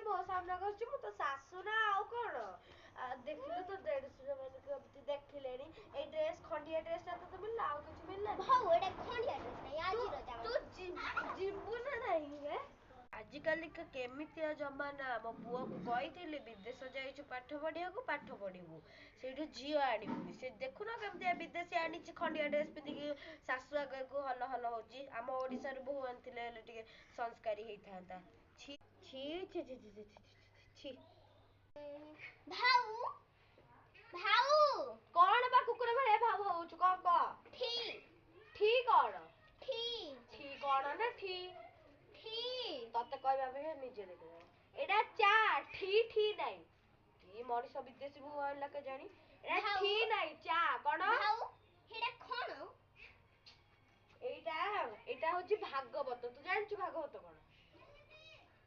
ମୋ ସାମ୍ନା କରୁଛି ମୁଁ ତ ଶାଶୁ ନା ଆଉ କଣ ଦେଖିଲୁ ତ ଦେଢଶୁର ମାନେ କେମିତି ଦେଖିଲେଣି ଏଇ ଡ୍ରେସ୍ ଖଣ୍ଡିଆ ଡ୍ରେସଟା ତ ମିଳିଲା ଆଉ କିଛି ମିଳିଲାନି ଭାଉ ଏଟା ଖଣ୍ଡିଆ ଡ୍ରେସ୍ ନାହିଁ ଆଜିର ଜାମା ତୁ ଯିବୁ ନା ନାହିଁ ରେ ଆଜିକାଲିକା କେମିତିଆ ଜମାନା ମୋ ପୁଅକୁ କହିଥିଲି ବିଦେଶ ଯାଇଛୁ ପାଠ ପଢିବାକୁ ପାଠ ପଢିବୁ ସେଇଠୁ ଝିଅ ଆଣିବୁନି ସେ ଦେଖୁନ କେମିତିଆ ବିଦେଶୀ ଆଣିଛି ଖଣ୍ଡିଆ ଡ୍ରେସ୍ ପିନ୍ଧିକି ଶାଶୁ ଆଗକୁ ହଲ ହଲ ହଉଛି ଆମ ଓଡିଶାରୁ ବୋହୂ ଆଣିଥିଲେ ହେଲେ ଟିକେ ସଂସ୍କାରୀ ହେଇଥାନ୍ତା ଛି ଛି ଛି ଛି ଛି ଛି ଭାଉ ଭାଉ କଣ ବା କୁକୁର ଭଳିଆ ଭାଉ ହଉଛୁ କଣ କହ ଠି ଠି କଣ ଠି ଠି କଣ ନା ଠି ଠି ତତେ କହିବା ପାଇଁ ନିଜେ ଦେଖିବ ଏଇଟା ଚା ଠି ଠି ନାହିଁ କି ମଣିଷ ବିଦେଶୀ ବୋହୂ ଆଣିଲା କେଜାଣି ଏଇଟା ଠି ନାହିଁ ଚା କଣ ଭାଉ ଏଟା କଣ ଏଇଟା ହଉଛି ଭାଗବତ ତୁ ଜାଣିଛୁ ଭାଗବତ କଣ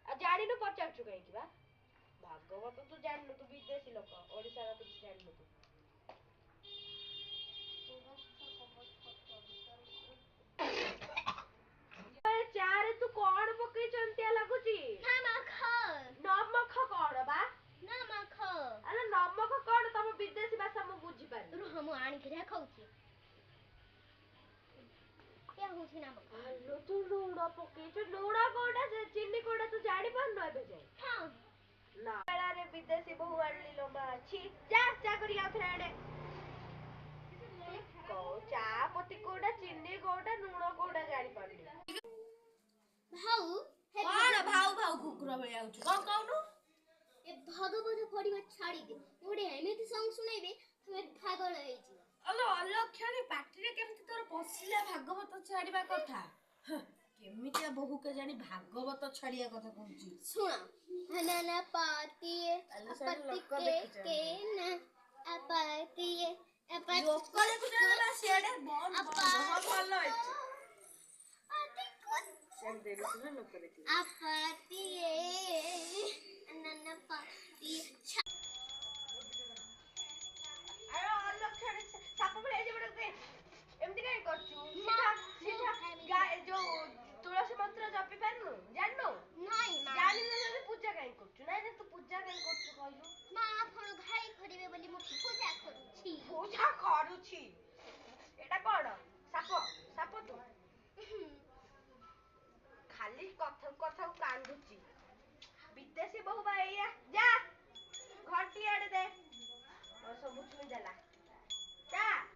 ଆଉ ଜାଣିନୁ ପଚାରୁଛୁ କାହିଁକି ବା ଭାଗବତ ତୁ ଜାଣିନୁ ତୁ ବିଦେଶୀ ଲୋକ ଓଡିଶାର କିଛି ଜାଣିନୁ ତୁ ଚାରେ ତୁ କଣ ପକେଇଚନ୍ତିଆ ଲାଗୁଛି ନମଖ କଣ ବା ନମଖ ଆରେ ନମଖ କଣ ତମ ବିଦେଶୀ ଭାଷା ମୁଁ ବୁଝିପାରୁନି ରୁହ ମୁଁ ଆଣିକି ଦେଖଉଛି क्या होଉଛି ନମଖ ଆଲୋ ତୁ ଲୁଣ ପକେଇଛୁ ଲୁଣ କୋଉଟା ଚିନି କୋଉଟା ତୁ ଜାଣିପାରୁନୁ ଏବେ ଯାଏ ହଁ ନା ବେଳାରେ ବିଦେଶୀ ବୋହୂ ଆଣିଲି ଲୋ ମା ଛି ଯା ଚା କରିକି ଆଉଥରେ ଆଣେ କୋଉ ଚା ପତି କୋଉଟା ଚିନି କୋଉଟା ଲୁଣ କୋଉଟା ଜାଣିପାରୁନି ଭାଉ କଣ ଭାଉ ଭାଉ କୁକୁର ଭଳିଆ ହଉଛୁ କଣ କହୁନୁ ଏ ଭାଗବତ ପଢିବା ଛାଡ଼ିଦେ ଗୋଟେ ଏମିତି ସଙ୍ଗ ଶୁଣେଇବେ ତୁମେ ପାଗଳ ହେଇଯିବ ଆଲୋ ଅଲକ୍ଷଣୀ ପାଟିରେ କେମିତି ତୋର ପଶିଲା ଭାଗବତ ଛାଡିବା କଥା କେମିତିଆ ବୋହୁ କେଜାଣି ଭାଗବତ ଛାଡିବା କଥା କହୁଛି ଶୁଣ ନା ପାତିଏ ଆପତି କେ ନା ଆପତିଏ ଲୋକ ଦେଖୁଛନ୍ତି ନା ସିଆଡେ ବନ୍ଦ ବନ୍ଦ ଭଲ ହେଇଛି ସେମିତି ଦେଖିଲେ ଲୋକ ଦେଖିଲେ ଆପତିଏ ନା ପାତିଏ ଆରେ ଅଲକ୍ଷଣୀ ସାପ ଭଳିଆ ହେଇଯିବ ଏମିତି କାଇଁ କରୁଛୁ ସିଧା ଯୋଉ ତୁଳସୀ ମନ୍ତ୍ର ଜପି ପାରୁନୁ ଜାଣିନୁ ଜାଣିନୁ ଯଦି ପୂଜା କାଇଁ କରୁଛୁ ନାଇଁ ତୁ ପୂଜା କାଇଁ କରୁଛୁ କହିଲୁ ମା ଆପଣ ଘାଇ କରିବେ ବୋଲି ମୁଁ ପୂଜା କରୁଛି ଏଟା କଣ ସାପ ସାପ ତୁ ଖାଲି କଥାକୁ କାନ୍ଦୁଛି ବିଦେଶୀ ବୋହୂ ବା ଏଇଆ ଯା ଘଣ୍ଟି ଆଡେ ଦେ ସବୁ ଛୁଇଁ ଦେଲା ଯା